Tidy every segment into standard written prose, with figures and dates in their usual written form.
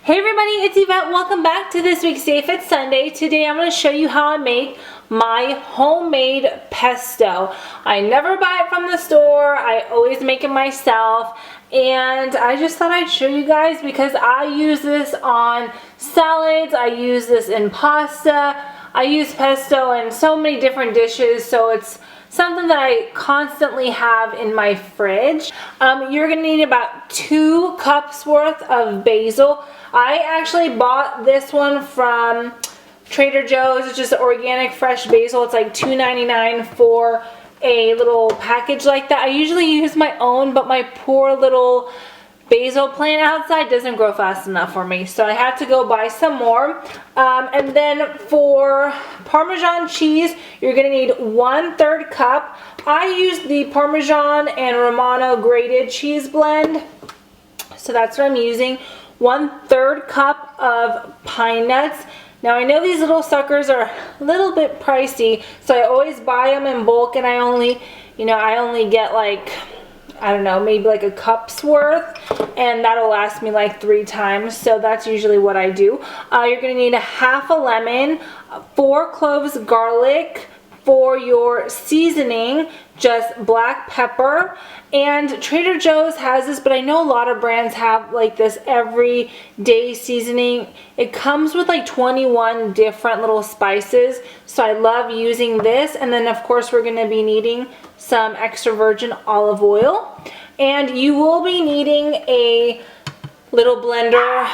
Hey everybody, it's Yvette. Welcome back to this week's Day Fit Sunday. Today I'm going to show you how I make my homemade pesto. I never buy it from the store. I always make it myself. And I just thought I'd show you guys because I use this on salads. I use this in pasta. I use pesto in so many different dishes. So it's something that I constantly have in my fridge. You're going to need about 2 cups worth of basil. I actually bought this one from Trader Joe's. It's just organic fresh basil. It's like $2.99 for a little package like that. I usually use my own, but my poor little basil plant outside doesn't grow fast enough for me, so I had to go buy some more. And then for Parmesan cheese, you're going to need 1/3 cup. I use the Parmesan and Romano grated cheese blend, so that's what I'm using. 1/3 cup of pine nuts. Now I know these little suckers are a little bit pricey, so I always buy them in bulk, and I only get like, I don't know, maybe like a cup's worth, and that'll last me like 3 times, so that's usually what I do. You're going to need a half a lemon, 4 cloves garlic. For your seasoning, just black pepper, and Trader Joe's has this, but I know a lot of brands have like this everyday seasoning. It comes with like 21 different little spices, so I love using this. And then of course we're going to be needing some extra virgin olive oil, and you will be needing a little blender.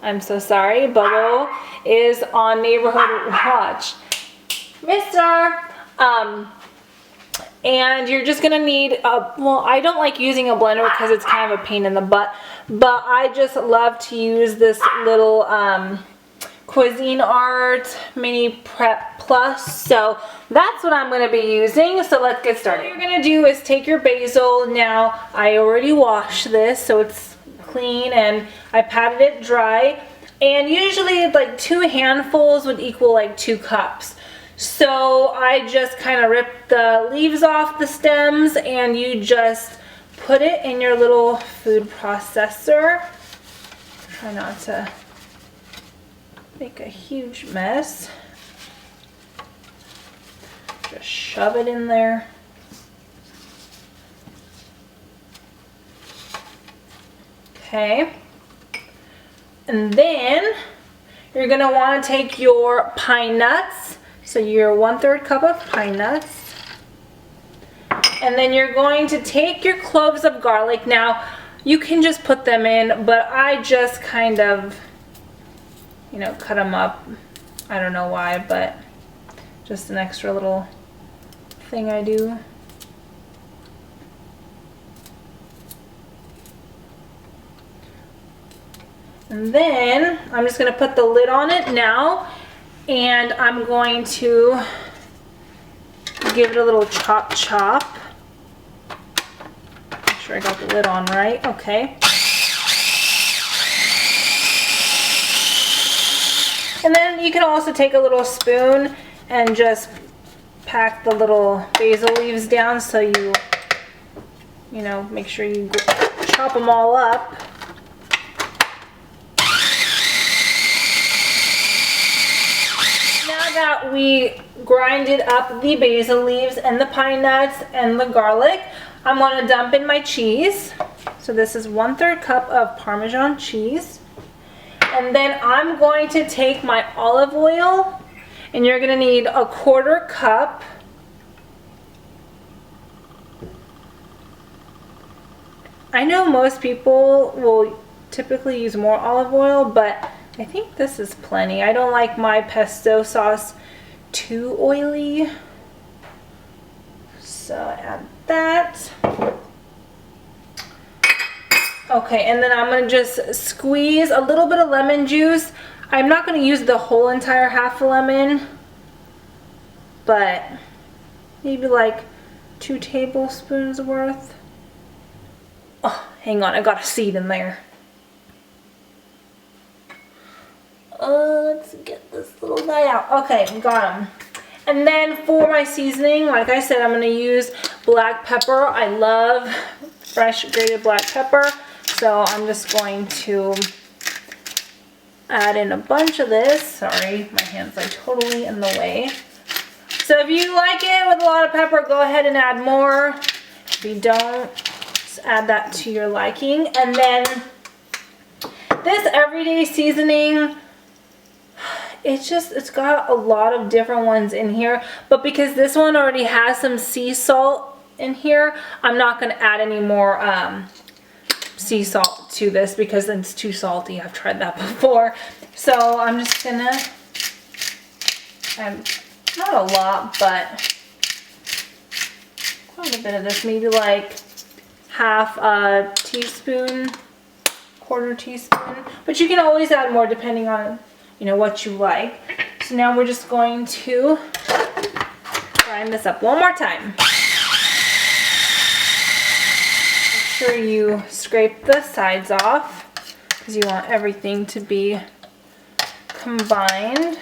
I'm so sorry, Bubbo is on neighborhood watch. Mister, and you're just gonna need well, I don't like using a blender because it's kind of a pain in the butt, but I just love to use this little Cuisinart Mini Prep Plus, so that's what I'm gonna be using. So let's get started. What you're gonna do is take your basil. Now I already washed this, so it's clean, and I patted it dry, and usually like 2 handfuls would equal like 2 cups. So I just kind of rip the leaves off the stems, and you just put it in your little food processor. Try not to make a huge mess. Just shove it in there. Okay. And then you're going to want to take your pine nuts. So your 1/3 cup of pine nuts, and then you're going to take your cloves of garlic. Now you can just put them in, but I just kind of, cut them up. I don't know why, but just an extra little thing I do. And then I'm just going to put the lid on it now. And I'm going to give it a little chop. Make sure I got the lid on right. Okay. And then you can also take a little spoon and just pack the little basil leaves down, so you make sure you chop them all up. That we grinded up the basil leaves and the pine nuts and the garlic, I'm going to dump in my cheese. So this is 1/3 cup of Parmesan cheese. And then I'm going to take my olive oil, and you're going to need a 1/4 cup. I know most people will typically use more olive oil, but I think this is plenty. I don't like my pesto sauce too oily, so add that. Okay, and then I'm gonna just squeeze a little bit of lemon juice. I'm not gonna use the whole entire half a lemon, but maybe like 2 tablespoons worth. Oh, hang on, I got a seed in there. Let's get this little guy out. Okay, got him. And then for my seasoning, like I said, I'm going to use black pepper. I love fresh grated black pepper, so I'm just going to add in a bunch of this. Sorry, my hand's like totally in the way. So if you like it with a lot of pepper, go ahead and add more. If you don't, just add that to your liking. And then this everyday seasoning, it's got a lot of different ones in here, but because this one already has some sea salt in here, I'm not going to add any more sea salt to this because it's too salty. I've tried that before. So I'm just going to add not a lot, but quite a bit of this, maybe like half a teaspoon, quarter teaspoon, but you can always add more depending on, you know, what you like. So now we're just going to grind this up one more time. Make sure you scrape the sides off because you want everything to be combined.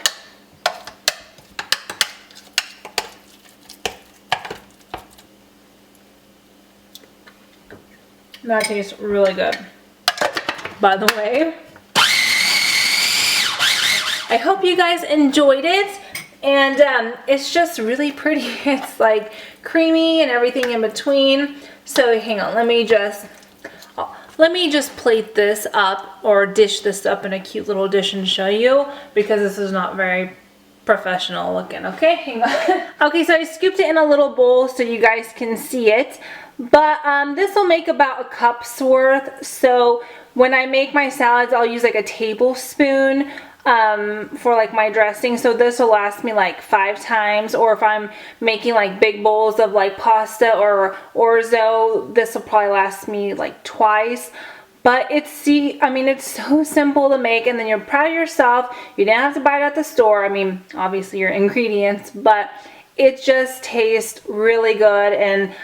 That tastes really good, by the way. I hope you guys enjoyed it, and it's just really pretty. It's like creamy and everything in between. So hang on, let me just plate this up or dish this up in a cute little dish and show you, because this is not very professional looking. Okay, hang on. Okay, so I scooped it in a little bowl so you guys can see it, but this will make about a cup's worth. So when I make my salads, I'll use like a tablespoon for like my dressing, so this will last me like 5 times. Or if I'm making like big bowls of like pasta or orzo, this will probably last me like twice. But it's so simple to make, and then you're proud of yourself. You didn't have to buy it at the store. I mean, obviously your ingredients, but it just tastes really good, and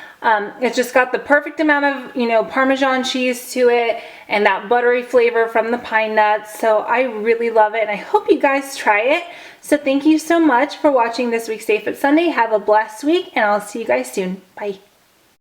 it's just got the perfect amount of, you know, Parmesan cheese to it and that buttery flavor from the pine nuts. So I really love it, and I hope you guys try it. So thank you so much for watching this week's Safe It Sunday. Have a blessed week, and I'll see you guys soon. Bye.